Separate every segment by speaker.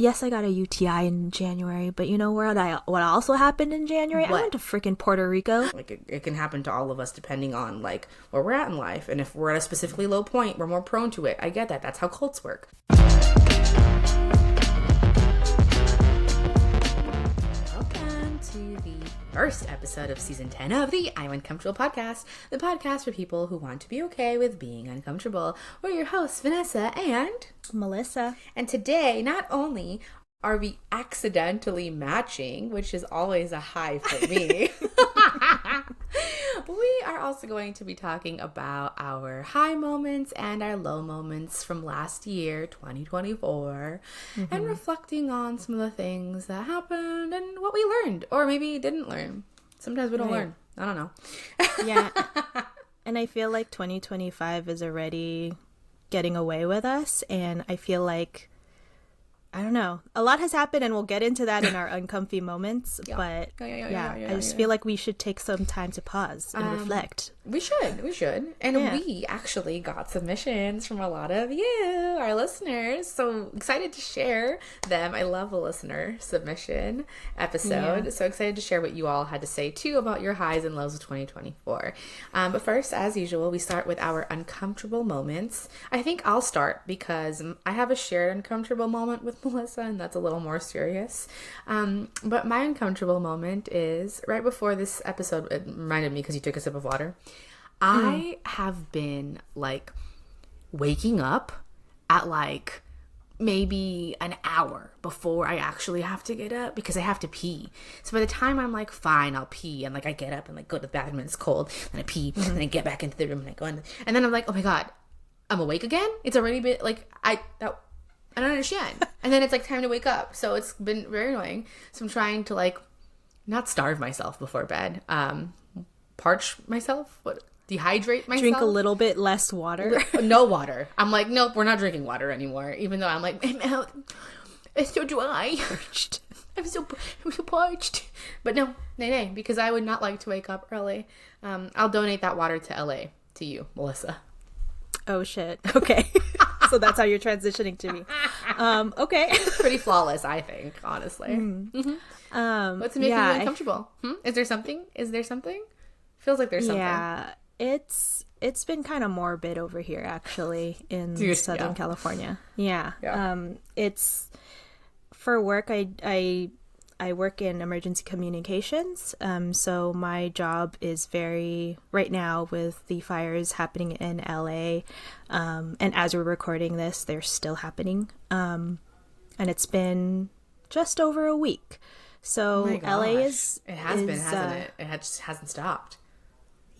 Speaker 1: yes, I got a UTI in January, but you know what also happened in January?
Speaker 2: What?
Speaker 1: I went to freaking Puerto Rico.
Speaker 2: Like it can happen to all of us depending on like where we're at in life, and if we're at a specifically low point, we're more prone to it. I get that. That's how cults work. Welcome to the first episode of season 10 of the I'm Uncomfortable podcast, the podcast for people who want to be okay with being uncomfortable. We're your hosts, Vanessa and
Speaker 1: Melissa.
Speaker 2: And today, not only are we accidentally matching, which is always a high for me, we are also going to be talking about our high moments and our low moments from last year, 2024, and reflecting on some of the things that happened and what we learned, or maybe didn't learn. Sometimes we don't learn. I don't know.
Speaker 1: Yeah. And I feel like 2025 is already getting away with us, and I feel like, I don't know, a lot has happened, and we'll get into that in our uncomfy moments. But I just feel like we should take some time to pause and reflect.
Speaker 2: We should. And we actually got submissions from a lot of you, our listeners. So excited to share them. I love a listener submission episode. Yeah. So excited to share what you all had to say too about your highs and lows of 2024. But first, as usual, we start with our uncomfortable moments. I think I'll start because I have a shared uncomfortable moment with Melissa, and that's a little more serious. But my uncomfortable moment is right before this episode. It reminded me because you took a sip of water. I have been like waking up at like maybe an hour before I actually have to get up because I have to pee. So by the time I'm like, fine, I'll pee, and like I get up and like go to the bathroom and it's cold, and I pee, and I get back into the room and I go in, and then I'm like, oh my god, I'm awake again. It's already been like I don't understand. And then it's like time to wake up. So it's been very annoying. So I'm trying to like not starve myself before bed. Parch myself. Dehydrate myself.
Speaker 1: Drink a little bit less water.
Speaker 2: No water. I'm like, nope, we're not drinking water anymore. Even though I'm like, my mouth is so dry. I'm so parched. But no, nay, because I would not like to wake up early. I'll donate that water to LA, to you, Melissa.
Speaker 1: Oh shit. Okay. So that's how you're transitioning to me. Okay.
Speaker 2: Pretty flawless, I think, honestly. What's making you uncomfortable? Is there something? Feels like there's something.
Speaker 1: Yeah. It's been kind of morbid over here, actually, in Southern California. Yeah. It's for work. I work in emergency communications. So my job is right now with the fires happening in LA. And as we're recording this, they're still happening. And it's been just over a week. So LA is...
Speaker 2: It has been, hasn't it? It just hasn't stopped.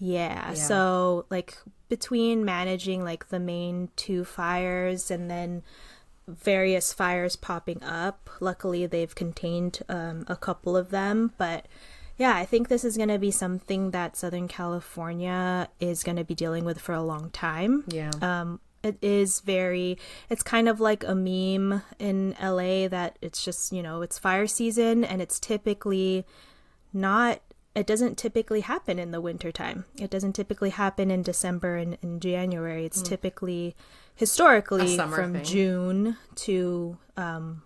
Speaker 1: Yeah. So like between managing like the main two fires and then various fires popping up, luckily they've contained a couple of them. But yeah, I think this is going to be something that Southern California is going to be dealing with for a long time.
Speaker 2: Yeah.
Speaker 1: It's kind of like a meme in LA that it's just, it's fire season, and it's typically it doesn't typically happen in the wintertime. It doesn't typically happen in December and in January. It's typically, historically, from thing. June to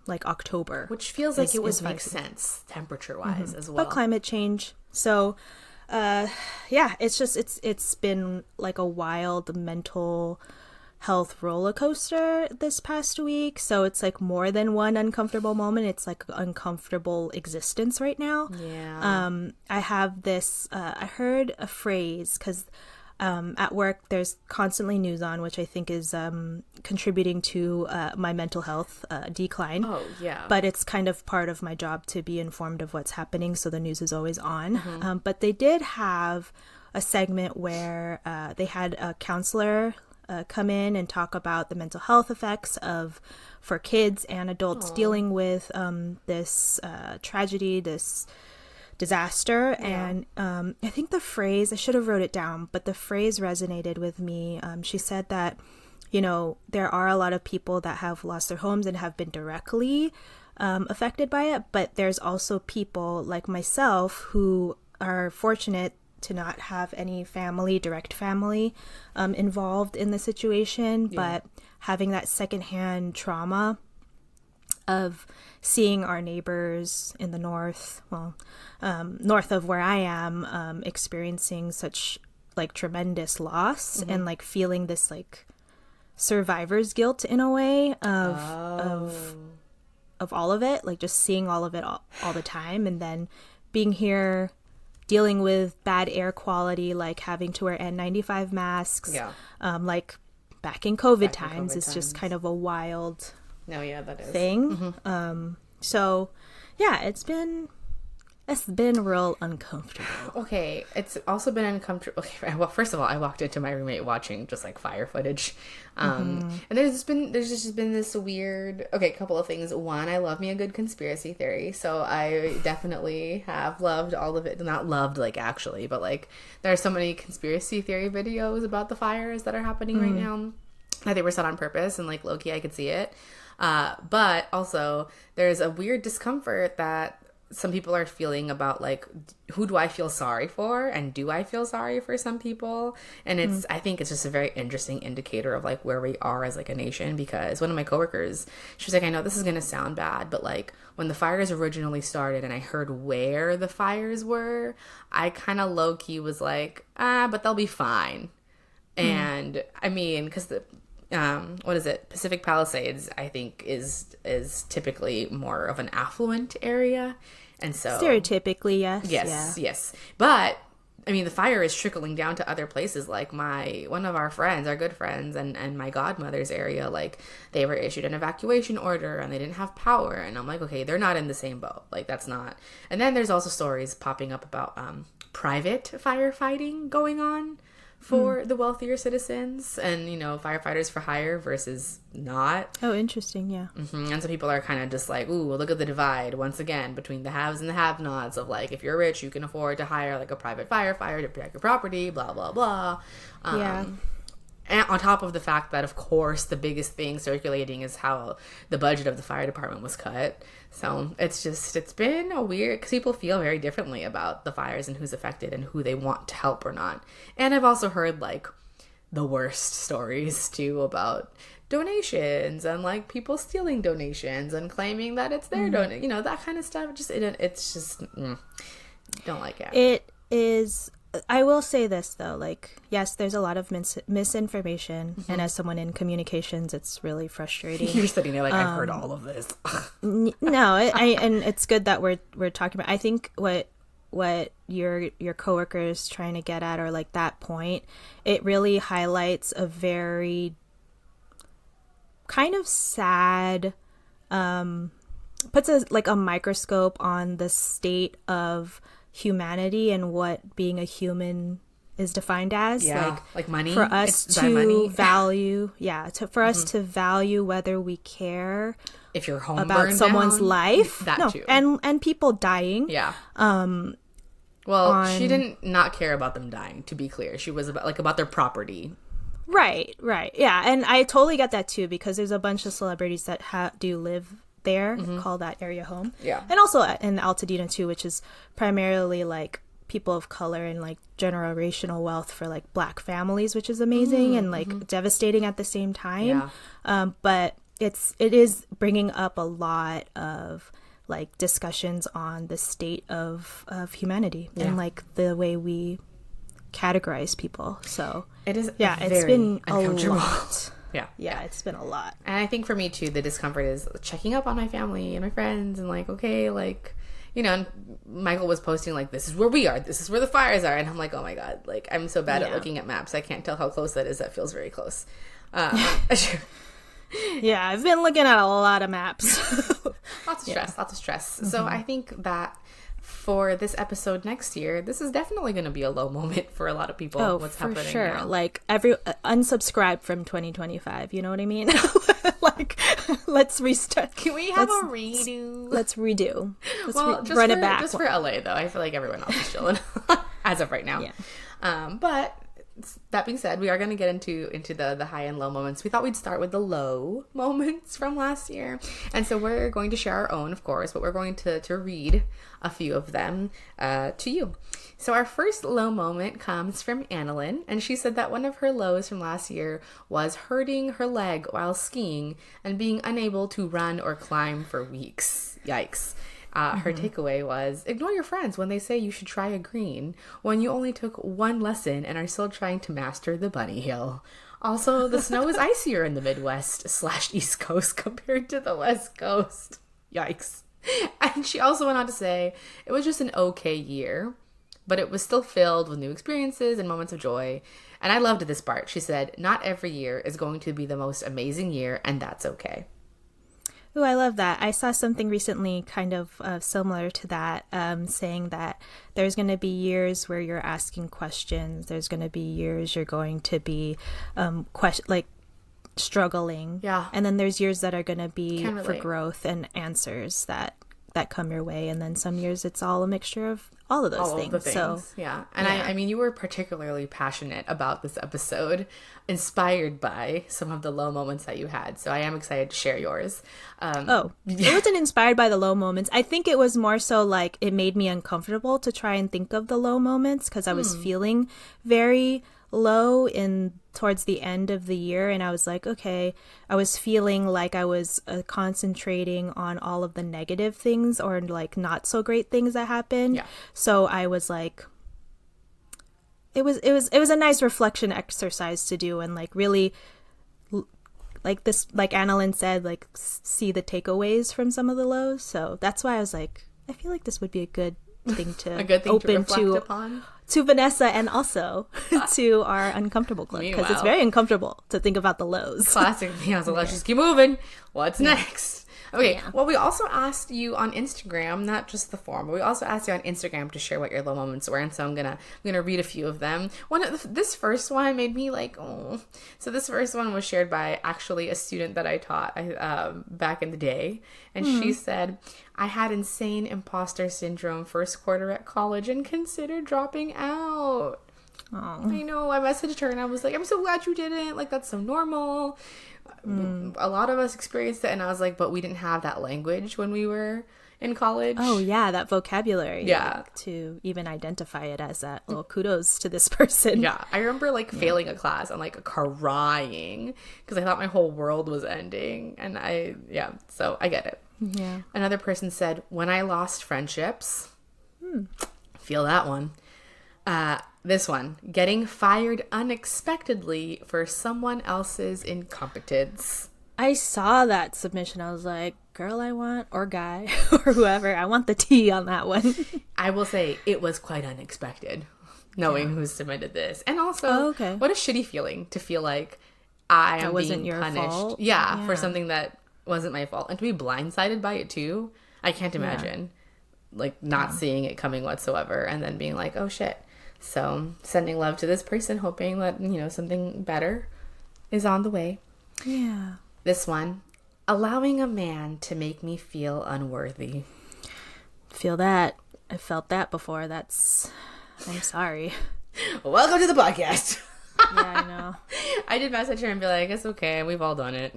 Speaker 1: like October.
Speaker 2: Which feels like it would make sense temperature-wise as well.
Speaker 1: But climate change. So, it's been like a wild mental health roller coaster this past week. So it's like more than one uncomfortable moment. It's like uncomfortable existence right now.
Speaker 2: Yeah.
Speaker 1: I have this, I heard a phrase because at work there's constantly news on, which I think is contributing to my mental health decline.
Speaker 2: Oh, yeah.
Speaker 1: But it's kind of part of my job to be informed of what's happening. So the news is always on. But they did have a segment where they had a counselor come in and talk about the mental health effects for kids and adults dealing with this tragedy, this disaster. Yeah. And I think the phrase, I should have wrote it down, but the phrase resonated with me. She said that, there are a lot of people that have lost their homes and have been directly affected by it, but there's also people like myself who are fortunate to not have any direct family involved in the situation, but having that secondhand trauma of seeing our neighbors in the north, north of where I am, experiencing such like tremendous loss and like feeling this like survivor's guilt in a way of all of it, like just seeing all of it all the time, and then being here dealing with bad air quality, like having to wear N95 masks, like back in COVID times. It's just kind of a wild thing. So yeah, it's been real uncomfortable.
Speaker 2: Okay, it's also been uncomfortable. Okay, well, first of all, I walked into my roommate watching just like fire footage, and there's just been this weird. Okay, couple of things. One, I love me a good conspiracy theory, so I definitely have loved all of it. Not loved like actually, but like there are so many conspiracy theory videos about the fires that are happening right now. I think were set on purpose, and like low-key I could see it. But also there's a weird discomfort that some people are feeling about like, who do I feel sorry for, and do I feel sorry for some people? And it's I think it's just a very interesting indicator of like where we are as like a nation, because one of my coworkers, she was like, I know this is gonna sound bad, but like when the fires originally started and I heard where the fires were, I kind of low-key was like, but they'll be fine. And I mean, because the what is it? Pacific Palisades, I think, is typically more of an affluent area. And so
Speaker 1: stereotypically, yes.
Speaker 2: Yes. But I mean, the fire is trickling down to other places. Like one of our friends, our good friends, and my godmother's area, like they were issued an evacuation order and they didn't have power. And I'm like, okay, they're not in the same boat. Like that's not. And then there's also stories popping up about private firefighting going on for the wealthier citizens, and firefighters for hire versus not.
Speaker 1: Oh, interesting. Yeah.
Speaker 2: And so people are kind of just like, ooh, look at the divide once again between the haves and the have-nots of like, if you're rich, you can afford to hire like a private firefighter to protect your property, blah blah blah. And on top of the fact that, of course, the biggest thing circulating is how the budget of the fire department was cut. So it's been a weird, because people feel very differently about the fires and who's affected and who they want to help or not. And I've also heard like the worst stories too about donations and like people stealing donations and claiming that it's their donation, that kind of stuff. It's just don't like it.
Speaker 1: It is. I will say this though, like, yes, there's a lot of misinformation, and as someone in communications, it's really frustrating.
Speaker 2: You're sitting there like, I've heard all of this.
Speaker 1: No, and it's good that we're talking about. I think what your coworker is trying to get at, or like that point, it really highlights a very kind of sad, puts a microscope on the state of humanity and what being a human is defined as.
Speaker 2: Like money,
Speaker 1: for us to value for us to value whether we care
Speaker 2: if your home
Speaker 1: about someone's life,
Speaker 2: too.
Speaker 1: and people dying.
Speaker 2: She didn't not care about them dying, to be clear. She was about their property.
Speaker 1: Right, yeah. And I totally get that too, because there's a bunch of celebrities that do live there, call that area home. And also in Altadena too, which is primarily like people of color and like generational wealth for like Black families, which is amazing and like devastating at the same time. But it is bringing up a lot of like discussions on the state of humanity and like the way we categorize people. So
Speaker 2: it is
Speaker 1: it's been a lot. Yeah, it's been a lot.
Speaker 2: And I think for me too, the discomfort is checking up on my family and my friends and like, okay, like, and Michael was posting like, this is where we are, this is where the fires are, and I'm like, oh my god, like I'm so bad at looking at maps, I can't tell how close that is. That feels very close.
Speaker 1: Yeah, I've been looking at a lot of maps.
Speaker 2: Lots of stress. So I think that for this episode next year, this is definitely going to be a low moment for a lot of people. What's happening now. For sure.
Speaker 1: Like unsubscribe from 2025. You know what I mean? Like, let's restart.
Speaker 2: Can we have a redo?
Speaker 1: Let's redo. Let's run it back.
Speaker 2: Just for LA though. I feel like everyone else is chilling as of right now. But that being said, we are going to get into the high and low moments. We thought we'd start with the low moments from last year. And so we're going to share our own, of course, but we're going to read a few of them to you. So our first low moment comes from Annalyn, and she said that one of her lows from last year was hurting her leg while skiing and being unable to run or climb for weeks. Yikes. Her takeaway was, ignore your friends when they say you should try a green when you only took one lesson and are still trying to master the bunny hill. Also, the snow is icier in the Midwest/East Coast compared to the West Coast. Yikes. And she also went on to say, it was just an okay year, but it was still filled with new experiences and moments of joy. And I loved this part. She said, not every year is going to be the most amazing year, and that's okay.
Speaker 1: Ooh, I love that. I saw something recently kind of similar to that, saying that there's going to be years where you're asking questions. There's going to be years you're going to be struggling.
Speaker 2: Yeah.
Speaker 1: And then there's years that are going to be for growth and answers that come your way. And then some years it's all a mixture of all of those things. So,
Speaker 2: yeah. And yeah. I mean, you were particularly passionate about this episode, inspired by some of the low moments that you had. So I am excited to share yours.
Speaker 1: It wasn't inspired by the low moments. I think it was more so like it made me uncomfortable to try and think of the low moments because I was feeling very low towards the end of the year, and I was like, okay, I was feeling like I was concentrating on all of the negative things or like not so great things that happened.
Speaker 2: Yeah.
Speaker 1: So I was like, it was a nice reflection exercise to do and like really like this, like Annalyn said, like see the takeaways from some of the lows. So that's why I was like, I feel like this would be a good thing to open
Speaker 2: to reflect upon.
Speaker 1: To Vanessa and also to our uncomfortable club because it's very uncomfortable to think about the lows.
Speaker 2: Classic. Yeah, so let's just keep moving. What's next? Okay, well, we also asked you on Instagram, not just the form, but we also asked you on Instagram to share what your low moments were, and so I'm gonna read a few of them. This first one made me like, oh. So this first one was shared by actually a student that I taught back in the day, and she said, I had insane imposter syndrome first quarter at college and considered dropping out. Oh. I know, I messaged her and I was like, I'm so glad you didn't, like that's so normal. A lot of us experienced it, and I was like, but we didn't have that language when we were in college.
Speaker 1: Oh yeah, that vocabulary.
Speaker 2: Yeah,
Speaker 1: like, to even identify it as that. Well, kudos to this person.
Speaker 2: Yeah, I remember like failing a class and like crying because I thought my whole world was ending, and so I get it.
Speaker 1: Yeah.
Speaker 2: Another person said, when I lost friendships. Feel that one. This one, getting fired unexpectedly for someone else's incompetence.
Speaker 1: I saw that submission. I was like, girl, I want, or guy, or whoever, I want the tea on that one.
Speaker 2: I will say it was quite unexpected knowing who submitted this. And also, what a shitty feeling to feel like I am being punished.
Speaker 1: Fault.
Speaker 2: Yeah, for something that wasn't my fault. And to be blindsided by it too, I can't imagine. Like not seeing it coming whatsoever and then being like, oh shit. So sending love to this person, hoping that, something better is on the way.
Speaker 1: Yeah.
Speaker 2: This one, allowing a man to make me feel unworthy.
Speaker 1: Feel that. I felt that before. I'm sorry.
Speaker 2: Welcome to the podcast.
Speaker 1: Yeah, I know.
Speaker 2: I did message her and be like, it's okay. We've all done it.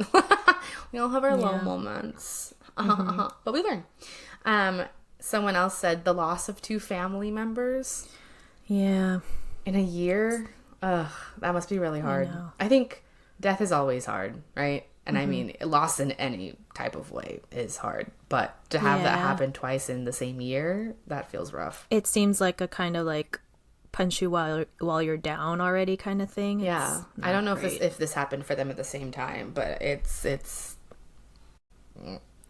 Speaker 2: We all have our low moments. But we learn. Someone else said the loss of 2 family members.
Speaker 1: Yeah.
Speaker 2: In a year? Ugh, that must be really hard. I think death is always hard, right? And I mean, loss in any type of way is hard. But to have that happen twice in the same year, that feels rough.
Speaker 1: It seems like a kind of like punch you while you're down already kind of thing.
Speaker 2: Yeah. I don't know if this happened for them at the same time, but it's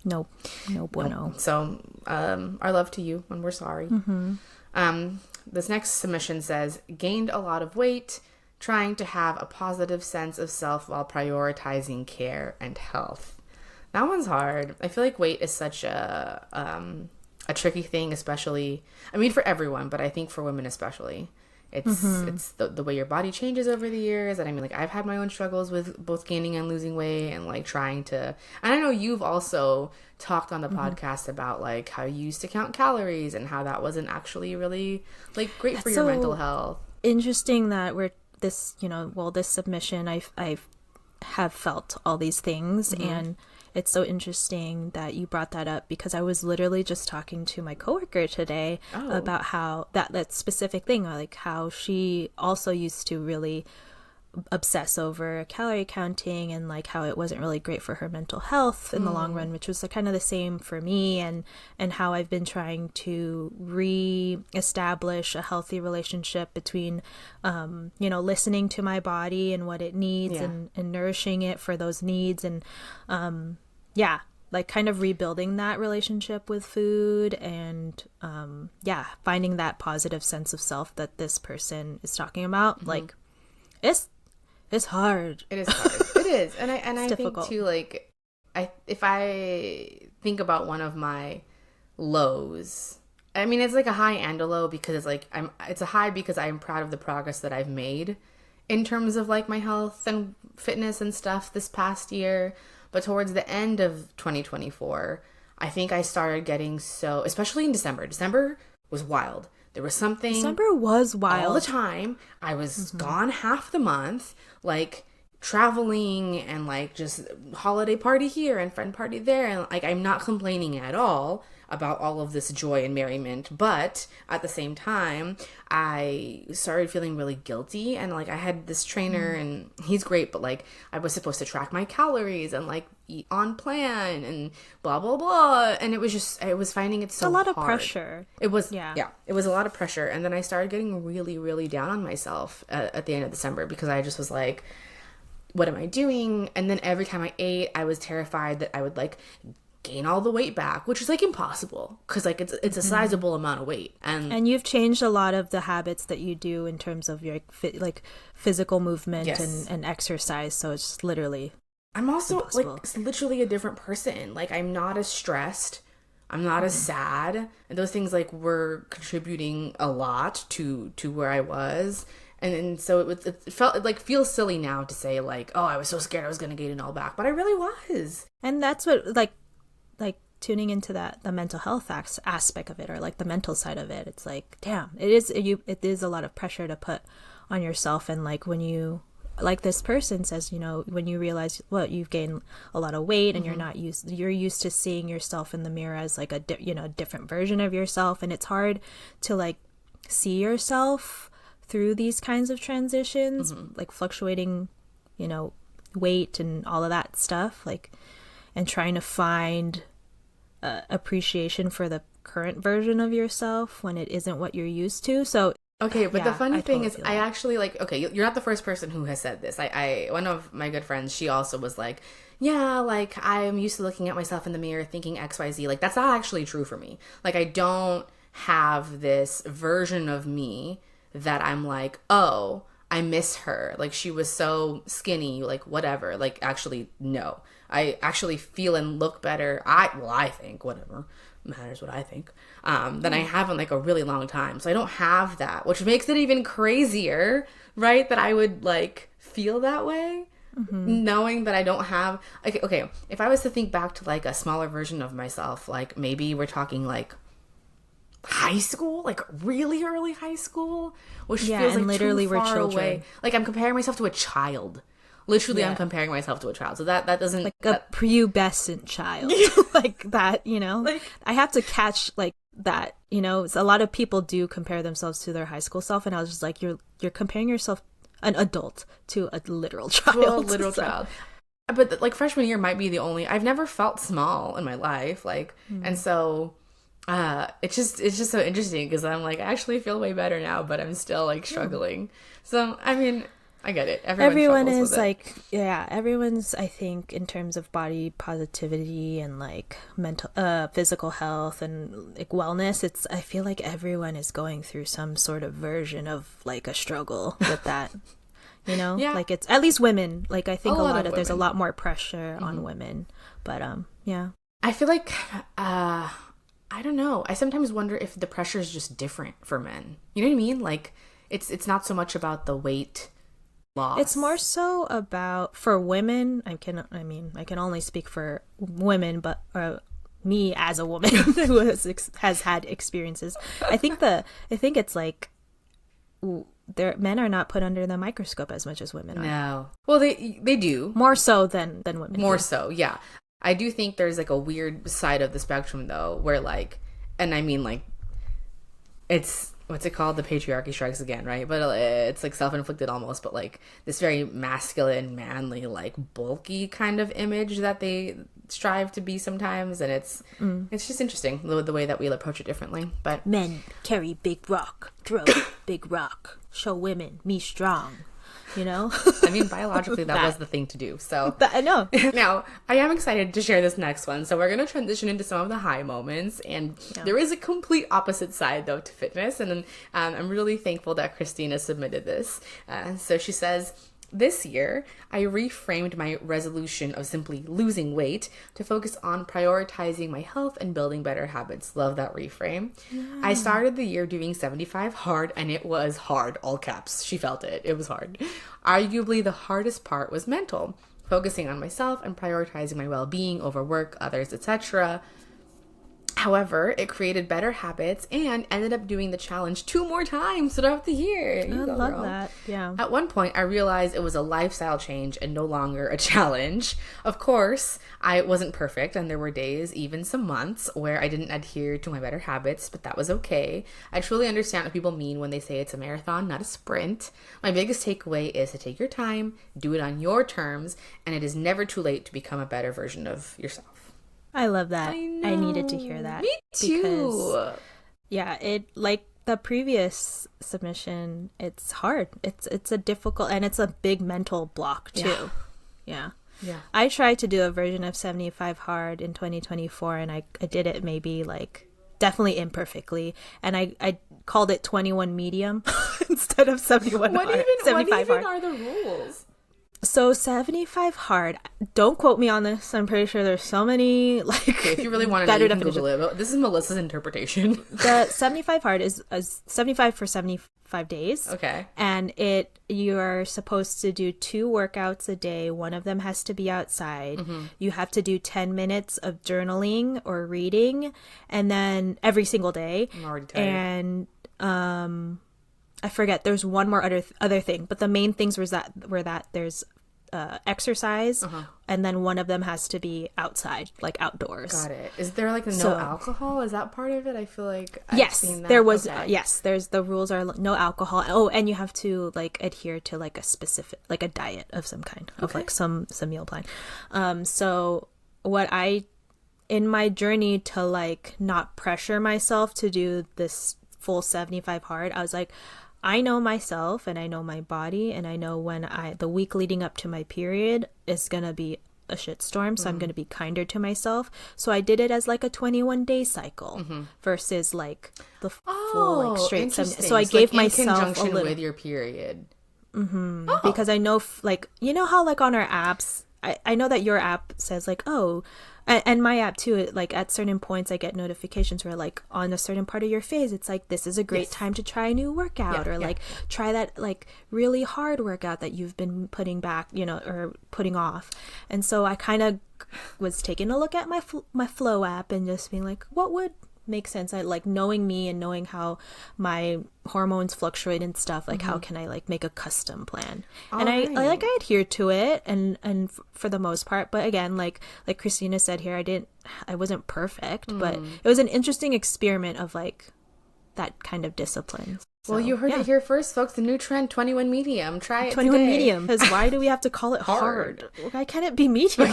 Speaker 1: Nope. No bueno.
Speaker 2: So, our love to you, and we're sorry. This next submission says, gained a lot of weight, trying to have a positive sense of self while prioritizing care and health. That one's hard. I feel like weight is such a tricky thing, especially, I mean, for everyone, but I think for women especially. It's the way your body changes over the years. And I mean, like, I've had my own struggles with both gaining and losing weight and like trying to, and I know you've also talked on the podcast about like how you used to count calories and how that wasn't actually really like great for your mental health.
Speaker 1: Interesting that this, this submission, I've have felt all these things. And it's so interesting that you brought that up, because I was literally just talking to my coworker today about how that specific thing, like how she also used to really obsess over calorie counting, and like how it wasn't really great for her mental health in the long run, which was kind of the same for me, and how I've been trying to re-establish a healthy relationship between listening to my body and what it needs, and nourishing it for those needs, and like kind of rebuilding that relationship with food, and finding that positive sense of self that this person is talking about. Like it's hard.
Speaker 2: It is hard. It is. And I
Speaker 1: difficult.
Speaker 2: think too, like, if I think about one of my lows, I mean, it's like a high and a low, because it's like, it's a high because I'm proud of the progress that I've made in terms of like my health and fitness and stuff this past year. But towards the end of 2024, I think I started getting so, especially in December. December was wild. There was something.
Speaker 1: December was wild.
Speaker 2: All the time. I was gone half the month, like traveling and like just holiday party here and friend party there. And like, I'm not complaining at all about all of this joy and merriment. But at the same time, I started feeling really guilty. And like, I had this trainer and he's great, but like, I was supposed to track my calories and like eat on plan and blah, blah, blah. And it was finding it so
Speaker 1: a lot of
Speaker 2: hard.
Speaker 1: Pressure.
Speaker 2: It was, it was a lot of pressure. And then I started getting really, really down on myself at the end of December, because I just was like, what am I doing? And then every time I ate, I was terrified that I would like gain all the weight back, which is like impossible, because like it's a sizable amount of weight. And
Speaker 1: you've changed a lot of the habits that you do in terms of your physical movement and exercise. So it's literally
Speaker 2: I'm also
Speaker 1: impossible.
Speaker 2: like literally a different person. Like, I'm not as stressed, I'm not as sad, and those things like were contributing a lot to where I was. And so it felt, it like feels silly now to say like, oh, I was so scared I was gonna gain it all back, but I really was.
Speaker 1: And that's what like tuning into the mental health aspect of it, or like the mental side of it. It's like, damn, it is a lot of pressure to put on yourself. And like, when you, like this person says, when you realize you've gained a lot of weight, and you're used to seeing yourself in the mirror as like a different version of yourself, and it's hard to like see yourself through these kinds of transitions, like fluctuating weight and all of that stuff, like, and trying to find appreciation for the current version of yourself when it isn't what you're used to. So
Speaker 2: okay, but the funny thing
Speaker 1: totally
Speaker 2: is, I actually like, okay, you're not the first person who has said this. I one of my good friends, she also was like, yeah, like, I'm used to looking at myself in the mirror thinking XYZ. Like, that's not actually true for me. Like, I don't have this version of me that I'm like, oh, I miss her. Like, she was so skinny, like, whatever. Like, actually, no. I actually feel and look better. I think, whatever, matters what I think, than I have in like a really long time. So I don't have that, which makes it even crazier, right? That I would like feel that way, knowing that I don't have, okay, if I was to think back to like a smaller version of myself, like maybe we're talking like high school, like really early high school, which feels like
Speaker 1: literally
Speaker 2: too far
Speaker 1: we're children.
Speaker 2: away. Like, I'm comparing myself to a child. Literally, I'm comparing myself to a child. So that doesn't...
Speaker 1: like a pubescent child. Like that, Like, I have to catch like that, a lot of people do compare themselves to their high school self. And I was just like, you're comparing yourself, an adult, to a literal child.
Speaker 2: To a literal child. But like freshman year might be the only... I've never felt small in my life. Like, and so... it's just so interesting, because I'm like, I actually feel way better now, but I'm still like struggling. So, I mean... I get it.
Speaker 1: Everyone is like, everyone's, I think, in terms of body positivity and like mental, physical health and like wellness, I feel like everyone is going through some sort of version of like a struggle with that, like it's at least women. Like, I think there's a lot more pressure on women, but
Speaker 2: I feel like, I don't know. I sometimes wonder if the pressure is just different for men. You know what I mean? Like, it's not so much about the weight loss.
Speaker 1: It's more so about, for women, I can only speak for women, but me as a woman who has had experiences, I think it's like men are not put under the microscope as much as women are.
Speaker 2: No. Well, they do.
Speaker 1: More so than women.
Speaker 2: More
Speaker 1: do.
Speaker 2: so, yeah. I do think there's like a weird side of the spectrum though, where like, and I mean like, it's, what's it called? The patriarchy strikes again, right? But it's like self-inflicted almost, but like this very masculine, manly, like bulky kind of image that they strive to be sometimes. And it's just interesting the way that we approach it differently. But
Speaker 1: men carry big rock, throw big rock, show women me strong. You know?
Speaker 2: I mean, biologically, that was the thing to do. So
Speaker 1: I know.
Speaker 2: Now, I am excited to share this next one. So we're going to transition into some of the high moments. And there is a complete opposite side, though, to fitness. And I'm really thankful that Christina submitted this. So she says, this year, I reframed my resolution of simply losing weight to focus on prioritizing my health and building better habits. Love that reframe. Yeah. I started the year doing 75 hard, and it was hard, all caps. She felt it. It was hard. Arguably, the hardest part was mental, focusing on myself and prioritizing my well-being over work, others, etc. However, it created better habits and ended up doing the challenge 2 more times throughout the year.
Speaker 1: I love that. Yeah.
Speaker 2: At one point, I realized it was a lifestyle change and no longer a challenge. Of course, I wasn't perfect, and there were days, even some months, where I didn't adhere to my better habits, but that was okay. I truly understand what people mean when they say it's a marathon, not a sprint. My biggest takeaway is to take your time, do it on your terms, and it is never too late to become a better version of yourself.
Speaker 1: I love that. I needed to hear that.
Speaker 2: Me too.
Speaker 1: Because, yeah, it, like the previous submission, it's hard. It's a difficult, and it's a big mental block too. Yeah. I tried to do a version of 75 hard in 2024, and I did it maybe like definitely imperfectly, and I called it 21 medium instead of 71 hard.
Speaker 2: What even are the rules?
Speaker 1: So 75 hard, don't quote me on this. I'm pretty sure there's so many, like,
Speaker 2: if you really want to know, you can Google it. But this is Melissa's interpretation.
Speaker 1: The 75 hard is 75 for 75 days.
Speaker 2: Okay.
Speaker 1: And you're supposed to do 2 workouts a day. One of them has to be outside. Mm-hmm. You have to do 10 minutes of journaling or reading, and then every single day.
Speaker 2: I'm already tired.
Speaker 1: And I forget, there's one more other thing, but the main things were that there's exercise, and then one of them has to be outside, like outdoors.
Speaker 2: Got it. Is there like no alcohol? Is that part of it? I feel like I've seen that.
Speaker 1: There was. Okay. Yes, there's the rules are no alcohol. Oh, and you have to like adhere to like a specific, like a diet of some kind, of like some meal plan. So what in my journey to like not pressure myself to do this full 75 hard, I was like, I know myself and I know my body, and I know when the week leading up to my period is going to be a shitstorm. So I'm going to be kinder to myself. So I did it as like a 21-day cycle versus like the full like straight 70. So I gave myself
Speaker 2: in conjunction with your period.
Speaker 1: Because I know like, you know how like on our apps, I know that your app says like, oh, and my app too, like at certain points I get notifications where like on a certain part of your phase it's like, this is a great time to try a new workout, like try that like really hard workout that you've been putting back, you know, or putting off. And so I kind of was taking a look at my Flow app and just being like, what would make sense? I like knowing me and knowing how my hormones fluctuate and stuff, like how can I like make a custom plan? And I adhered to it and for the most part, but again, like Christina said here, I wasn't perfect, but it was an interesting experiment of like that kind of discipline. So,
Speaker 2: well, you heard it here first, folks. The new trend, 21 medium. Try it
Speaker 1: 21
Speaker 2: today.
Speaker 1: Medium. Because why do we have to call it hard? Why can't it be medium?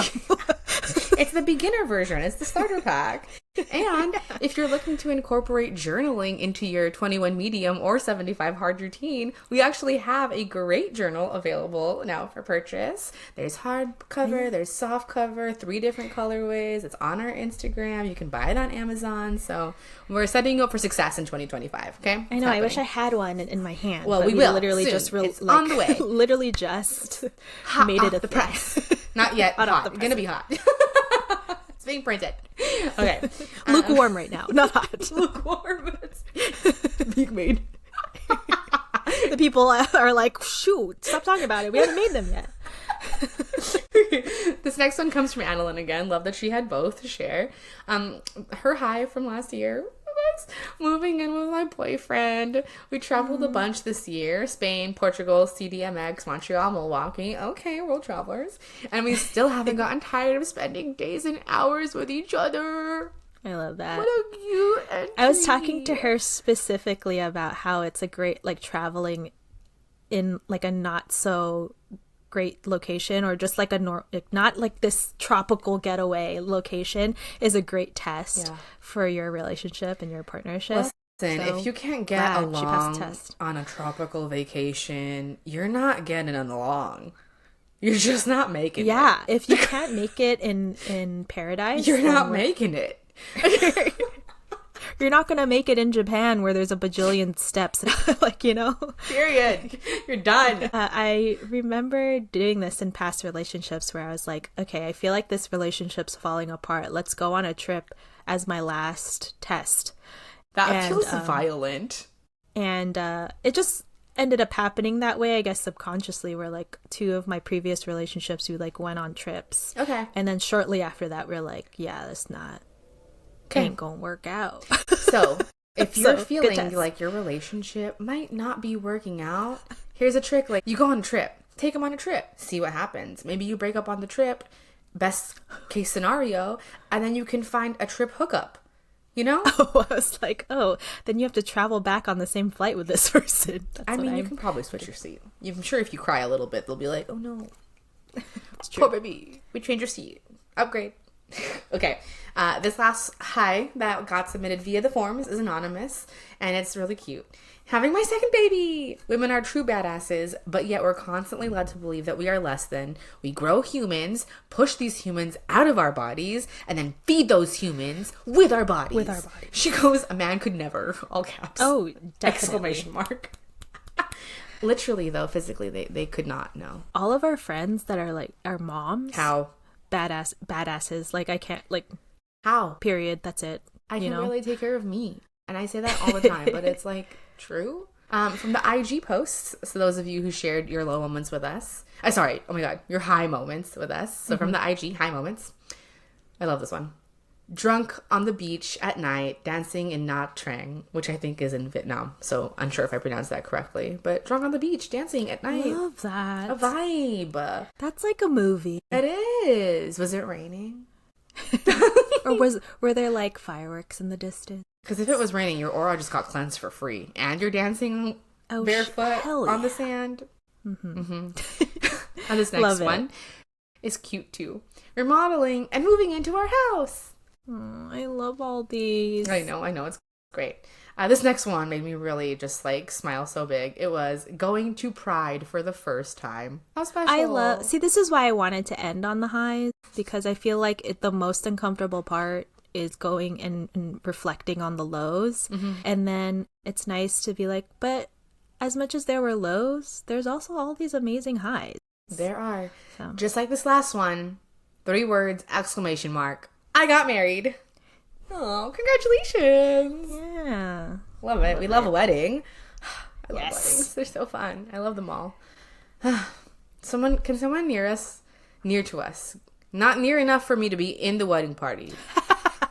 Speaker 2: It's the beginner version. It's the starter pack. And if you're looking to incorporate journaling into your 21 medium or 75 hard routine, we actually have a great journal available now for purchase. There's hardcover, there's soft cover, 3 different colorways. It's on our Instagram. You can buy it on Amazon. So we're setting you up for success in 2025. Okay?
Speaker 1: I know. I wish I had one in my hand.
Speaker 2: Well, we will
Speaker 1: literally
Speaker 2: soon.
Speaker 1: just
Speaker 2: it's on the way.
Speaker 1: Literally just
Speaker 2: hot
Speaker 1: made it
Speaker 2: off the press. Not yet. Hot. Gonna be hot. It's being printed. Okay.
Speaker 1: Lukewarm right now. Not hot.
Speaker 2: Lukewarm.
Speaker 1: Being made. The people are like, shoot, stop talking about it. We haven't made them yet.
Speaker 2: This next one comes from Annalyn again. Love that she had both to share. Her high from last year, moving in with my boyfriend. We traveled a bunch this year. Spain, Portugal, CDMX, Montreal, Milwaukee. Okay, world travelers. And we still haven't gotten tired of spending days and hours with each other.
Speaker 1: I love that.
Speaker 2: What a cute entry.
Speaker 1: I was talking to her specifically about how it's a great, like, traveling in, like, a not so great location, or just like not like this tropical getaway location, is a great test for your relationship and your partnership.
Speaker 2: Listen, if you can't get along on a tropical vacation, you're not getting along. You're just not making it.
Speaker 1: Yeah, if you can't make it in paradise,
Speaker 2: you're not making it.
Speaker 1: You're not gonna make it in Japan where there's a bajillion steps. Like, you know,
Speaker 2: period. You're done.
Speaker 1: I remember doing this in past relationships where I was like, okay, I feel like this relationship's falling apart. Let's go on a trip as my last test.
Speaker 2: That feels violent.
Speaker 1: And it just ended up happening that way, I guess, subconsciously, where like 2 of my previous relationships, we like went on trips.
Speaker 2: Okay.
Speaker 1: And then shortly after that, we're like, yeah, that's not... ain't gonna work out.
Speaker 2: So if you're feeling like your relationship might not be working out, here's a trick. Like, you go on a trip, take them on a trip, see what happens. Maybe you break up on the trip, best case scenario, and then you can find a trip hookup, you know?
Speaker 1: Oh, I was like, oh, then you have to travel back on the same flight with this person.
Speaker 2: You can probably switch your seat. I'm sure if you cry a little bit, they'll be like, oh no, poor baby, we changed your seat, upgrade. Okay, this last hi that got submitted via the forms is anonymous, and it's really cute. Having my second baby! Women are true badasses, but yet we're constantly led to believe that we are less than. We grow humans, push these humans out of our bodies, and then feed those humans with our bodies. She goes, a man could never, all caps.
Speaker 1: Oh, definitely.
Speaker 2: Exclamation mark. Literally, though, physically, they could not, no.
Speaker 1: All of our friends that are like our moms.
Speaker 2: How?
Speaker 1: Badasses. Like, I can't, like,
Speaker 2: how?
Speaker 1: Period. That's it.
Speaker 2: I can really take care of me. And I say that all the time, but it's like true. From the IG posts, so those of you who shared your low moments with us, your high moments with us. So from the IG high moments, I love this one. Drunk on the beach at night, dancing in Nha Trang, which I think is in Vietnam. So unsure if I pronounced that correctly, but drunk on the beach, dancing at night.
Speaker 1: Love that.
Speaker 2: A vibe.
Speaker 1: That's like a movie.
Speaker 2: It is. Was it raining?
Speaker 1: Or were there like fireworks in the distance?
Speaker 2: Because if it was raining, your aura just got cleansed for free, and you're dancing barefoot on the sand. And this next one is cute too. Remodeling and moving into our house.
Speaker 1: I love all these.
Speaker 2: I know, it's great. This next one made me really just like smile so big. It was going to Pride for the first time. How special.
Speaker 1: See, this is why I wanted to end on the highs, because I feel like the most uncomfortable part is going and reflecting on the lows. And then it's nice to be like, but as much as there were lows, there's also all these amazing highs.
Speaker 2: There are. So. Just like this last one, 3 words, exclamation mark. I got married. Oh, congratulations.
Speaker 1: Yeah.
Speaker 2: Love it. We love a wedding. I love weddings. They're so fun. I love them all. Can someone near to us, not near enough for me to be in the wedding party.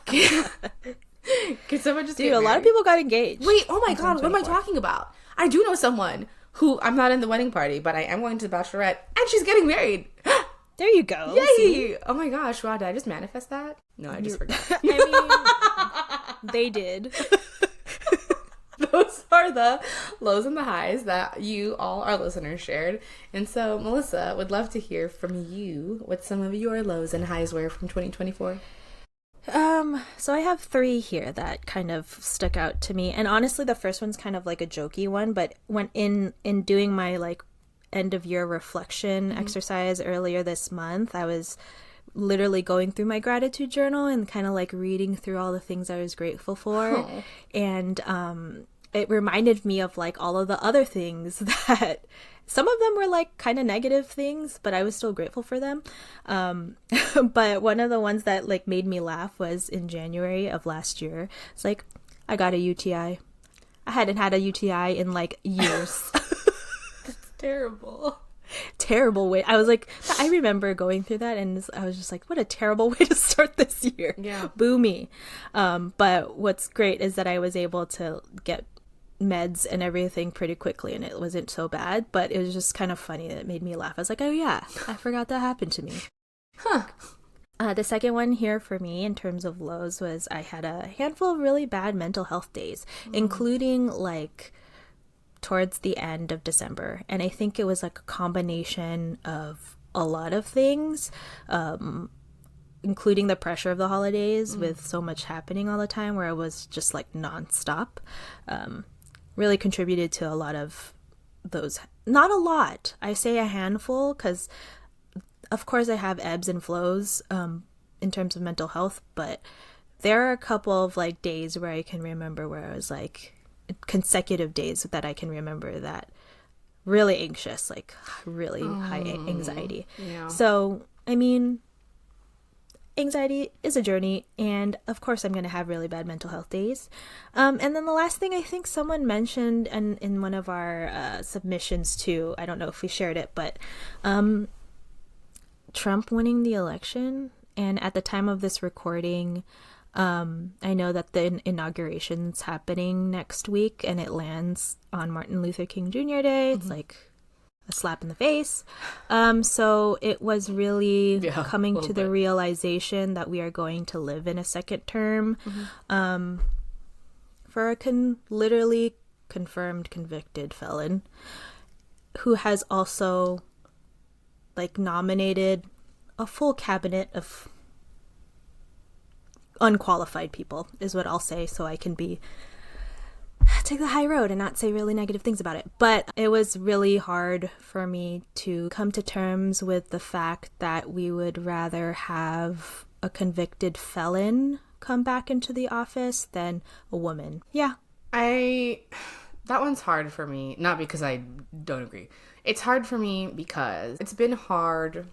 Speaker 2: Can someone just
Speaker 1: a lot of people got engaged.
Speaker 2: Wait, oh my God, what am I talking about? I do know someone who, I'm not in the wedding party, but I am going to the bachelorette, and she's getting married.
Speaker 1: There you go.
Speaker 2: Yay! See? Oh my gosh, wow, did I just manifest that? No, I just forgot.
Speaker 1: I mean, they did.
Speaker 2: Those are the lows and the highs that you, all our listeners, shared. And so, Melissa, would love to hear from you what some of your lows and highs were from 2024.
Speaker 1: So I have 3 here that kind of stuck out to me. And honestly, the first one's kind of like a jokey one, but when in doing my like end of year reflection exercise earlier this month, I was literally going through my gratitude journal and kind of like reading through all the things I was grateful for. And it reminded me of like all of the other things that some of them were like kind of negative things, but I was still grateful for them. But one of the ones that like made me laugh was in January of last year. It's like, I got a UTI. I hadn't had a UTI in like years.
Speaker 2: That's terrible.
Speaker 1: terrible way. I was like, I remember going through that, and I was just like, what a terrible way to start this year.
Speaker 2: Yeah.
Speaker 1: Boo me. But what's great is that I was able to get meds and everything pretty quickly, and it wasn't so bad. But it was just kind of funny. That made me laugh. I was like, oh yeah, I forgot that happened to me.
Speaker 2: Huh.
Speaker 1: The second one here for me in terms of lows was I had a handful of really bad mental health days, including like towards the end of December. And I think it was like a combination of a lot of things, including the pressure of the holidays with so much happening all the time, where I was just like nonstop. Really contributed to a lot of those. Not a lot. I say a handful because of course I have ebbs and flows in terms of mental health, but there are a couple of like days where I can remember where I was like consecutive days that I can remember that really anxious, like really high anxiety.
Speaker 2: Yeah.
Speaker 1: So, I mean, anxiety is a journey, and of course I'm going to have really bad mental health days. And then the last thing I think someone mentioned in one of our submissions too, I don't know if we shared it, but Trump winning the election. And at the time of this recording, I know that the inauguration's happening next week, and it lands on Martin Luther King Jr. Day. It's like a slap in the face. So it was really coming to the realization that we are going to live in a second term for a literally confirmed convicted felon who has also like nominated a full cabinet of unqualified people, is what I'll say, so I can take the high road and not say really negative things about it. But it was really hard for me to come to terms with the fact that we would rather have a convicted felon come back into the office than a woman. Yeah.
Speaker 2: That one's hard for me, not because I don't agree. It's hard for me because it's been hard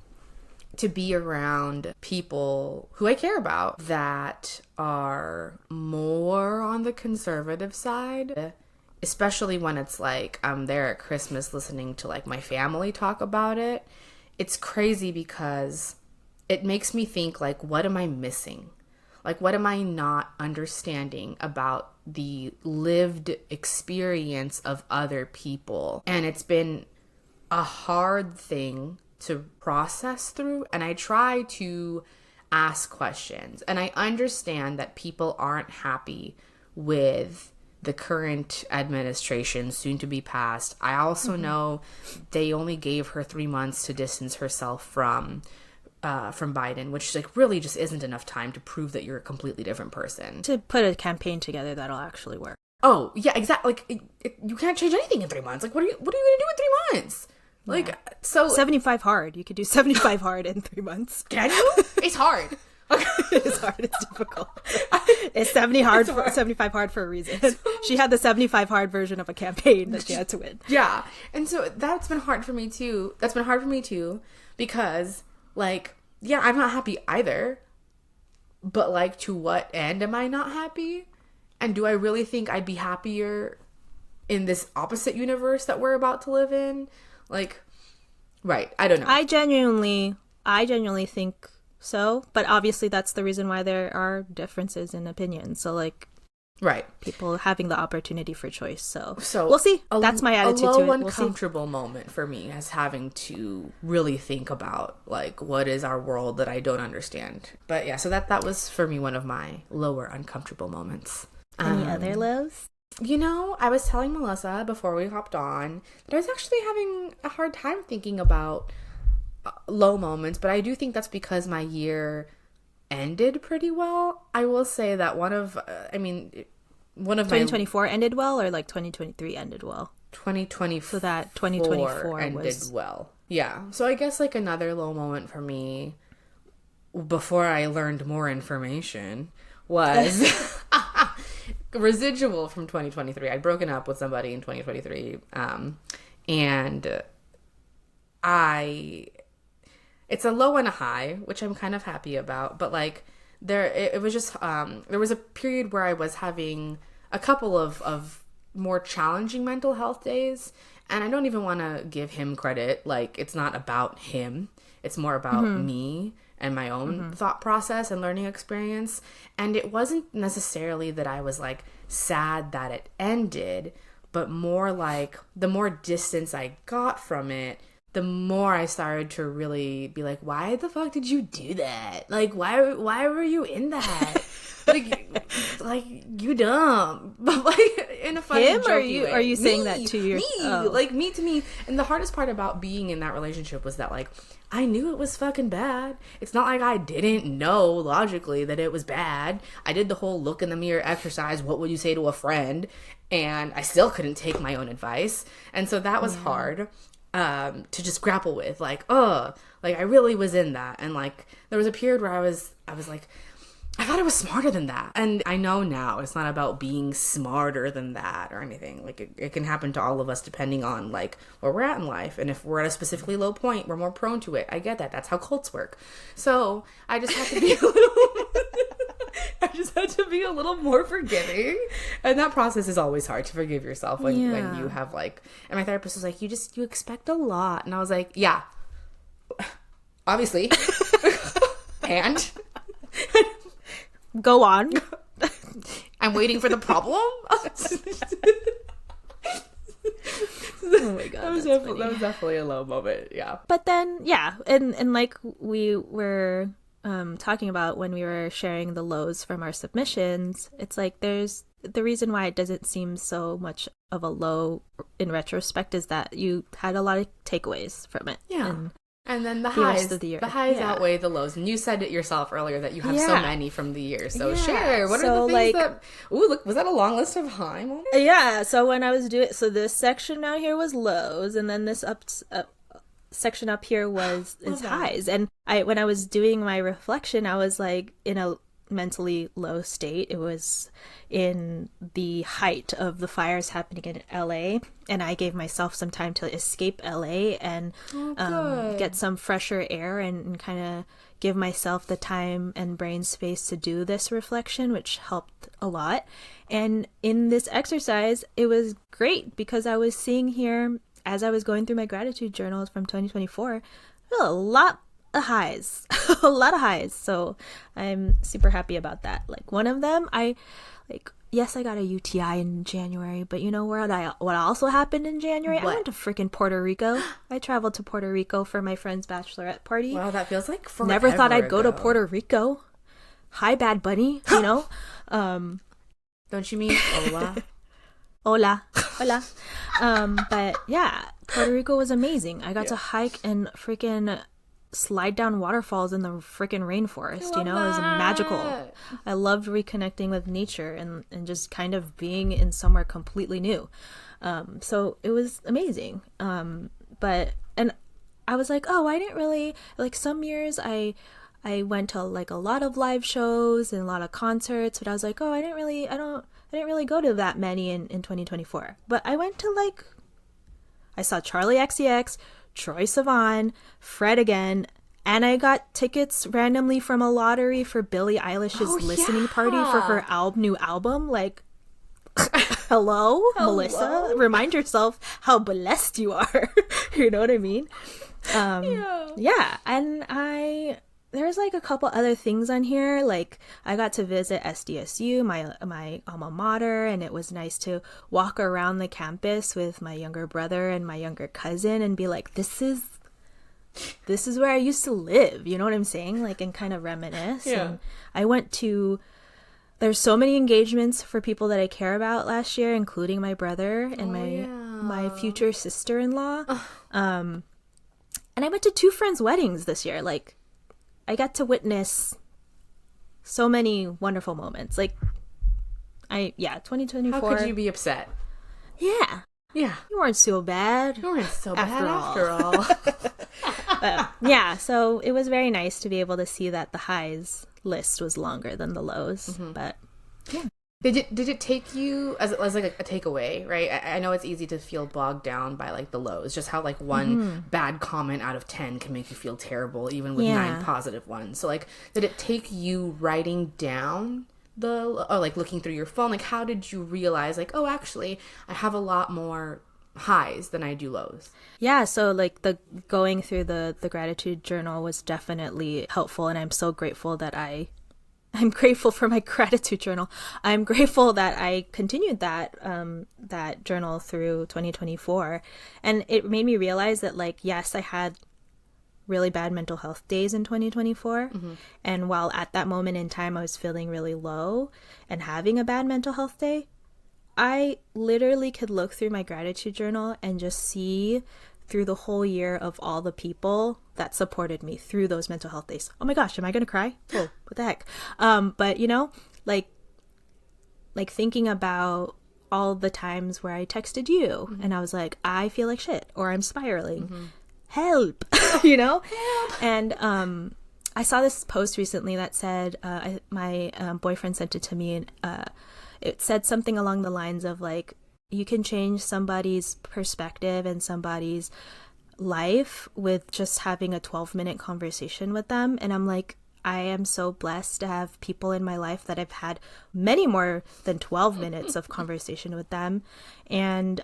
Speaker 2: to be around people who I care about that are more on the conservative side, especially when it's like I'm there at Christmas listening to like my family talk about it. It's crazy because it makes me think like, what am I missing? Like, what am I not understanding about the lived experience of other people? And it's been a hard thing to process through, and I try to ask questions, and I understand that people aren't happy with the current administration, soon to be passed. I also know they only gave her 3 months to distance herself from Biden, which like really just isn't enough time to prove that you're a completely different person.
Speaker 1: To put a campaign together that'll actually work.
Speaker 2: Oh yeah, exactly. Like you can't change anything in 3 months. Like what are you gonna do in 3 months? Like, so
Speaker 1: 75 hard. You could do 75 hard in 3 months.
Speaker 2: Can you? It's hard.
Speaker 1: It's hard. It's difficult. It's 75 hard for a reason. She had the 75 hard version of a campaign that she had to win.
Speaker 2: Yeah. And so that's been hard for me too. Because like, yeah, I'm not happy either. But like, to what end am I not happy? And do I really think I'd be happier in this opposite universe that we're about to live in? Like, right. I don't know.
Speaker 1: I genuinely think so, but obviously that's the reason why there are differences in opinion. So like,
Speaker 2: right,
Speaker 1: people having the opportunity for choice. So we'll see. That's my attitude to it.
Speaker 2: A low uncomfortable moment for me is having to really think about like, what is our world that I don't understand. But yeah, so that was for me one of my lower uncomfortable moments.
Speaker 1: Any other lows?
Speaker 2: You know, I was telling Melissa before we hopped on that I was actually having a hard time thinking about low moments, but I do think that's because my year ended pretty well. I will say that one of
Speaker 1: 2024 ended well, or like 2023 ended well?
Speaker 2: 2024.
Speaker 1: So that 2024
Speaker 2: ended well. Yeah. So I guess like another low moment for me before I learned more information was residual from 2023. I'd broken up with somebody in 2023, and it's a low and a high, which I'm kind of happy about, but like it was just there was a period where I was having a couple of more challenging mental health days, And I don't even want to give him credit. Like, it's not about him. It's more about me and my own thought process and learning experience. And it wasn't necessarily that I was like sad that it ended, but more like the more distance I got from it, the more I started to really be like, why the fuck did you do that? Like, why were you in that? like you dumb, but like in a funny,
Speaker 1: him, or
Speaker 2: way.
Speaker 1: Are you saying that to your
Speaker 2: me?
Speaker 1: Oh.
Speaker 2: Like me to me. And the hardest part about being in that relationship was that like I knew it was fucking bad. It's not like I didn't know logically that it was bad. I did the whole look in the mirror exercise. What would you say to a friend? And I still couldn't take my own advice, and so that was hard to just grapple with. Like, like I really was in that, and like there was a period where I was like, I thought I was smarter than that. And I know now it's not about being smarter than that or anything. Like it can happen to all of us depending on like where we're at in life. And if we're at a specifically low point, we're more prone to it. I get that. That's how cults work. So I just had to be a little more forgiving. And that process is always hard to forgive yourself when you have like, and my therapist was like, you expect a lot. And I was like, yeah, obviously. And
Speaker 1: go on.
Speaker 2: I'm waiting for the problem.
Speaker 1: Oh my god,
Speaker 2: that was definitely a low moment. Yeah,
Speaker 1: but then and like we were talking about when we were sharing the lows from our submissions, it's like there's the reason why it doesn't seem so much of a low in retrospect is that you had a lot of takeaways from it.
Speaker 2: And then the highs, outweigh the lows. And you said it yourself earlier that you have so many from the year. So share. What are the things that... Ooh, look, was that a long list of high moments?
Speaker 1: Yeah, so when I was doing... So this section down here was lows, and then this section up here is highs. And when I was doing my reflection, I was like in a mentally low state. It was in the height of the fires happening in LA, and I gave myself some time to escape LA and get some fresher air and kind of give myself the time and brain space to do this reflection, which helped a lot. And in this exercise, it was great because I was seeing here, as I was going through my gratitude journals from 2024, a lot of highs. A lot of highs. So I'm super happy about that. Like one of them, yes, I got a UTI in January, but you know what also happened in January?
Speaker 2: What?
Speaker 1: I went to freaking Puerto Rico. I traveled to Puerto Rico for my friend's bachelorette party.
Speaker 2: Wow, that feels like forever
Speaker 1: Never thought I'd
Speaker 2: ago.
Speaker 1: go to Puerto Rico. Hi, Bad Bunny, you know?
Speaker 2: Don't you mean hola?
Speaker 1: Hola. But yeah, Puerto Rico was amazing. I got to hike and freaking slide down waterfalls in the freaking rainforest. You know, it was magical. I loved reconnecting with nature and just kind of being in somewhere completely new. So it was amazing. But I was like, I didn't really like some years I went to like a lot of live shows and a lot of concerts, but I was like, I didn't really go to that many in 2024. But I went to I saw Charlie XCX, Troye Sivan, Fred again, and I got tickets randomly from a lottery for Billie Eilish's listening party for her new album. Like, hello, Melissa, remind yourself how blessed you are. You know what I mean? Yeah, and there's like a couple other things on here. Like I got to visit SDSU, my alma mater, and it was nice to walk around the campus with my younger brother and my younger cousin and be like, this is where I used to live. You know what I'm saying? Like, and kind of reminisce.
Speaker 2: Yeah.
Speaker 1: And I went to, there's so many engagements for people that I care about last year, including my brother and my future sister-in-law. And I went to 2 friends' weddings this year. Like, I got to witness so many wonderful moments. 2024.
Speaker 2: How could you be upset?
Speaker 1: Yeah.
Speaker 2: Yeah.
Speaker 1: You weren't so bad.
Speaker 2: You weren't so bad after all.
Speaker 1: Yeah, so it was very nice to be able to see that the highs list was longer than the lows. Mm-hmm. But yeah.
Speaker 2: Did it take you as like a takeaway, right? I know it's easy to feel bogged down by like the lows, just how like one bad comment out of 10 can make you feel terrible, even with 9 positive ones. So like, did it take you writing down or like looking through your phone? Like, how did you realize like, actually, I have a lot more highs than I do lows.
Speaker 1: Yeah, so like the going through the gratitude journal was definitely helpful, and I'm so grateful that I'm grateful for my gratitude journal. I'm grateful that I continued that journal through 2024, and it made me realize that, like, yes, I had really bad mental health days in 2024, and while at that moment in time I was feeling really low and having a bad mental health day, I literally could look through my gratitude journal and just see through the whole year of all the people that supported me through those mental health days. Oh my gosh, am I gonna cry? Oh, what the heck? But you know, like thinking about all the times where I texted you and I was like, I feel like shit, or I'm spiraling. Help, you know? Help. And I saw this post recently that said, my boyfriend sent it to me, and it said something along the lines of, like, you can change somebody's perspective and somebody's life with just having a 12-minute conversation with them. And I'm like, I am so blessed to have people in my life that I've had many more than 12 minutes of conversation with them. And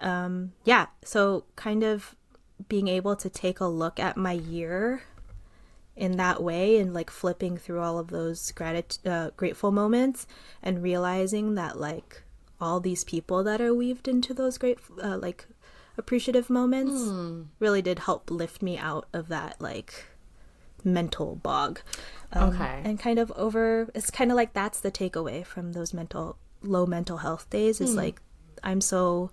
Speaker 1: yeah, so kind of being able to take a look at my year in that way, and like flipping through all of those grateful moments and realizing that, like, all these people that are weaved into those great like appreciative moments really did help lift me out of that, like, mental bog. And kind of it's kind of like that's the takeaway from those low mental health days is like, I'm so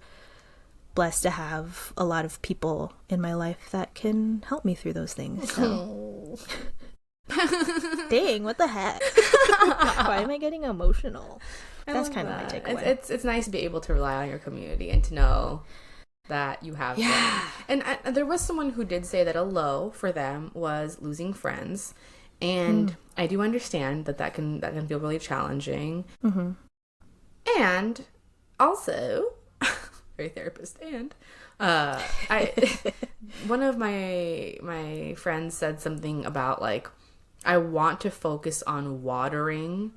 Speaker 1: blessed to have a lot of people in my life that can help me through those things. So. Dang, what the heck? Why am I getting emotional? That's kind of my takeaway.
Speaker 2: It's nice to be able to rely on your community and to know that you have them. And there was someone who did say that a low for them was losing friends, and I do understand that can feel really challenging. And also, very therapist, and one of my friends said something about, like, I want to focus on watering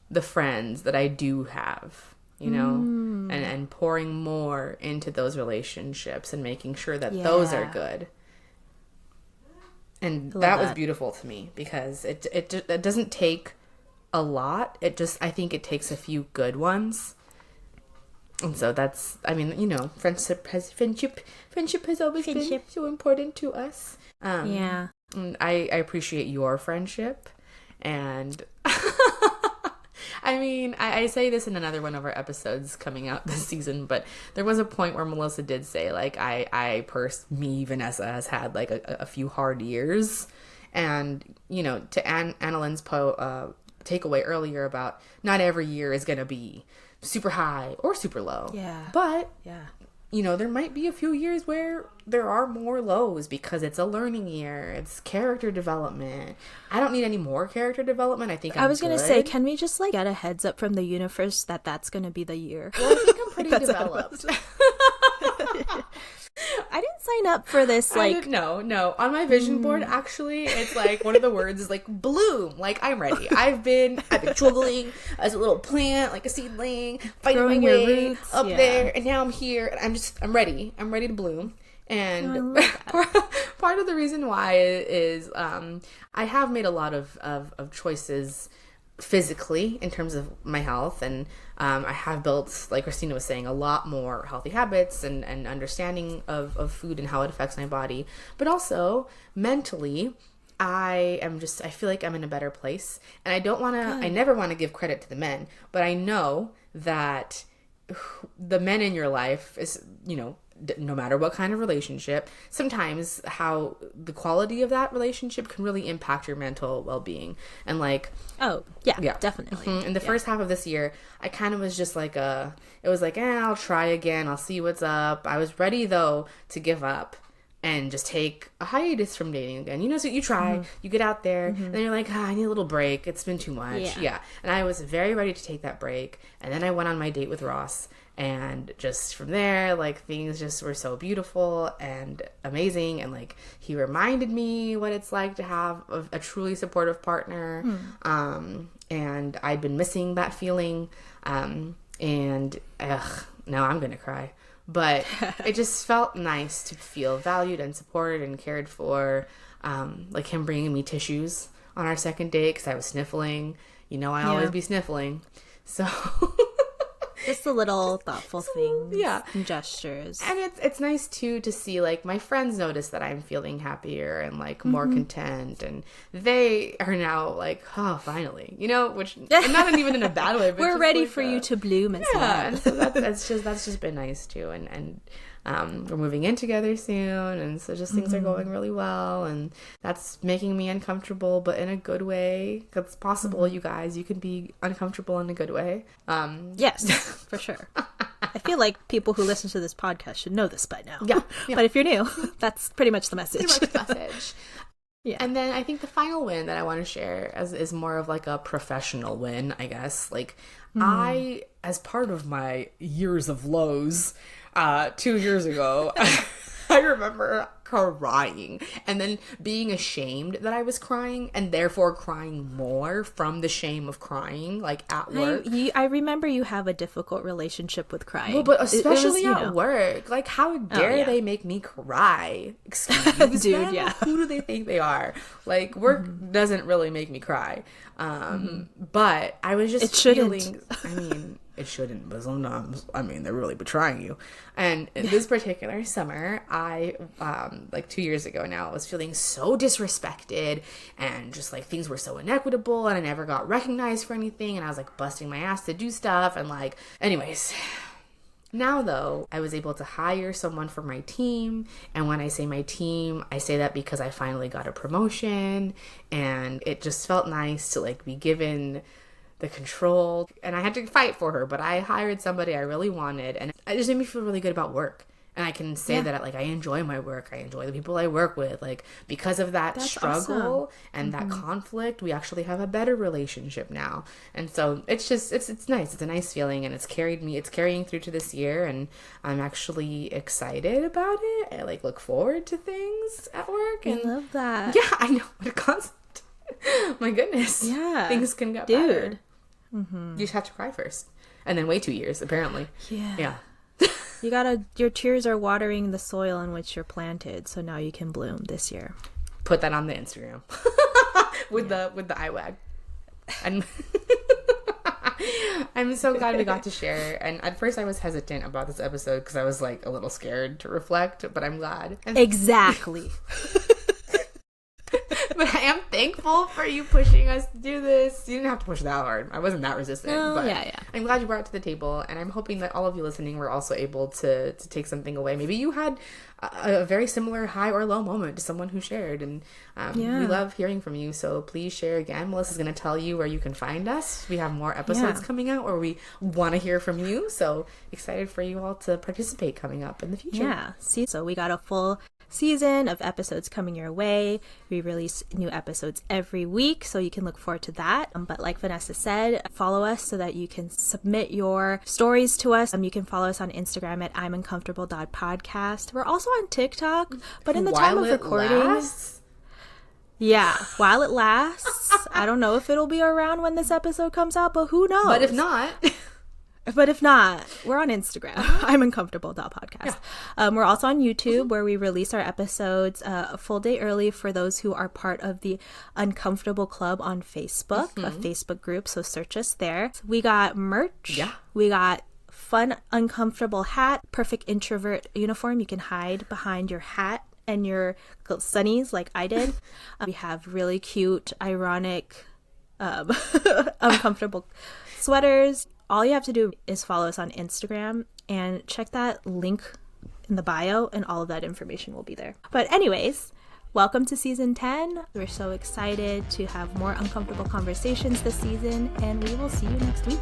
Speaker 2: the friends that I do have, you know, and pouring more into those relationships and making sure that those are good. And that was beautiful to me, because it doesn't take a lot. I think it takes a few good ones. And so that's, I mean, you know, friendship has always been so important to us. And I appreciate your friendship. And I mean, I say this in another one of our episodes coming out this season, but there was a point where Melissa did say, like, me, Vanessa, has had, like, a few hard years. And, you know, to Annalyn's takeaway earlier about not every year is going to be super high or super low. But you know, there might be a few years where there are more lows because it's a learning year. It's character development. I don't need any more character development. I think I was
Speaker 1: going to say, can we just, like, get a heads up from the universe that that's going to be the year?
Speaker 2: Well, I think I'm pretty developed.
Speaker 1: I didn't sign up for this, like...
Speaker 2: No. On my vision board, actually, it's like, one of the words is, like, bloom. Like, I'm ready. I've been struggling as a little plant, like a seedling, fighting my way up there, and now I'm here, and I'm ready. I'm ready to bloom. And part of the reason why is I have made a lot of choices physically in terms of my health, and I have built, like Christina was saying, a lot more healthy habits and understanding of food and how it affects my body. But also mentally, I feel like I'm in a better place, and I never want to give credit to the men, but I know that the men in your life is, you know, no matter what kind of relationship, sometimes how the quality of that relationship can really impact your mental well-being. And, like,
Speaker 1: definitely.
Speaker 2: In the first half of this year, I kind of was just like I'll try again, I'll see what's up. I was ready, though, to give up and just take a hiatus from dating again. You know, so you try, you get out there, and then you're like, I need a little break. It's been too much. And I was very ready to take that break. And then I went on my date with Ross. And just from there, like, things just were so beautiful and amazing. And, like, he reminded me what it's like to have a truly supportive partner. And I'd been missing that feeling. And now I'm going to cry. but it just felt nice to feel valued and supported and cared for. Like him bringing me tissues on our second date because I was sniffling. You know, I always be sniffling. So
Speaker 1: just the little thoughtful things,
Speaker 2: yeah,
Speaker 1: and gestures.
Speaker 2: And it's nice too to see like my friends notice that I'm feeling happier and like more content, and they are now like, oh, finally, you know, which and not even in a bad way, but
Speaker 1: we're ready
Speaker 2: like
Speaker 1: for you to bloom as well.
Speaker 2: And so that's just been nice too, and we're moving in together soon, and so just things are going really well, and that's making me uncomfortable, but in a good way. It's possible, you guys. You can be uncomfortable in a good way.
Speaker 1: Yes, for sure. I feel like people who listen to this podcast should know this by now.
Speaker 2: Yeah.
Speaker 1: But if you're new, that's pretty much the message. Yeah.
Speaker 2: And then I think the final win that I want to share is more of like a professional win, I guess. Like I, as part of my years of lows, 2 years ago, I remember crying and then being ashamed that I was crying and therefore crying more from the shame of crying, like at work.
Speaker 1: I remember you have a difficult relationship with crying.
Speaker 2: Well, but especially at work. Like, how dare they make me cry? Excuse
Speaker 1: Dude,
Speaker 2: them?
Speaker 1: yeah.
Speaker 2: Who do they think they are? Like, work doesn't really make me cry. But I was just feeling... I mean... It shouldn't, but sometimes, I mean, they're really betraying you. And this particular summer, I, like 2 years ago now, was feeling so disrespected and just like things were so inequitable and I never got recognized for anything. And I was like busting my ass to do stuff. And like, anyways, now though, I was able to hire someone for my team. And when I say my team, I say that because I finally got a promotion and it just felt nice to like be given the control, and I had to fight for her, but I hired somebody I really wanted, and it just made me feel really good about work. And I can say that like I enjoy my work, I enjoy the people I work with, like because of that struggle and that conflict, we actually have a better relationship now. And so it's just it's nice. It's a nice feeling, and it's carrying through to this year, and I'm actually excited about it. I like look forward to things at work. And
Speaker 1: I love that.
Speaker 2: Yeah, I know, what a concept. My goodness.
Speaker 1: Yeah.
Speaker 2: Things can get better. You just have to cry first and then wait 2 years apparently. Yeah.
Speaker 1: Your tears are watering the soil in which you're planted, so now you can bloom this year.
Speaker 2: Put that on the Instagram with the eye wag. And I'm so glad we got to share. And at first I was hesitant about this episode because I was like a little scared to reflect, but I'm glad.
Speaker 1: Exactly.
Speaker 2: But I am thankful for you pushing us to do this. You didn't have to push that hard. I wasn't that resistant. But I'm glad you brought it to the table. And I'm hoping that all of you listening were also able to take something away. Maybe you had a very similar high or low moment to someone who shared. And we love hearing from you. So please share again. Melissa's going to tell you where you can find us. We have more episodes coming out where we want to hear from you. So excited for you all to participate coming up in the future.
Speaker 1: Yeah. So we got a full season of episodes coming your way. We release new episodes every week, so you can look forward to that. But like Vanessa said, follow us so that you can submit your stories to us. You can follow us on Instagram at imuncomfortable.podcast. We're also on TikTok, but in the time of recording, while it lasts. I don't know if it'll be around when this episode comes out, but who knows?
Speaker 2: But if not...
Speaker 1: we're on Instagram. I'm uncomfortable.podcast. We're also on YouTube, where we release our episodes a full day early for those who are part of the Uncomfortable Club on Facebook, a Facebook group. So search us there. We got merch.
Speaker 2: Yeah.
Speaker 1: We got fun, uncomfortable hat, perfect introvert uniform. You can hide behind your hat and your sunnies like I did. We have really cute, ironic, uncomfortable sweaters. All you have to do is follow us on Instagram and check that link in the bio, and all of that information will be there. But anyways, welcome to season 10. We're so excited to have more uncomfortable conversations this season, and we will see you next week.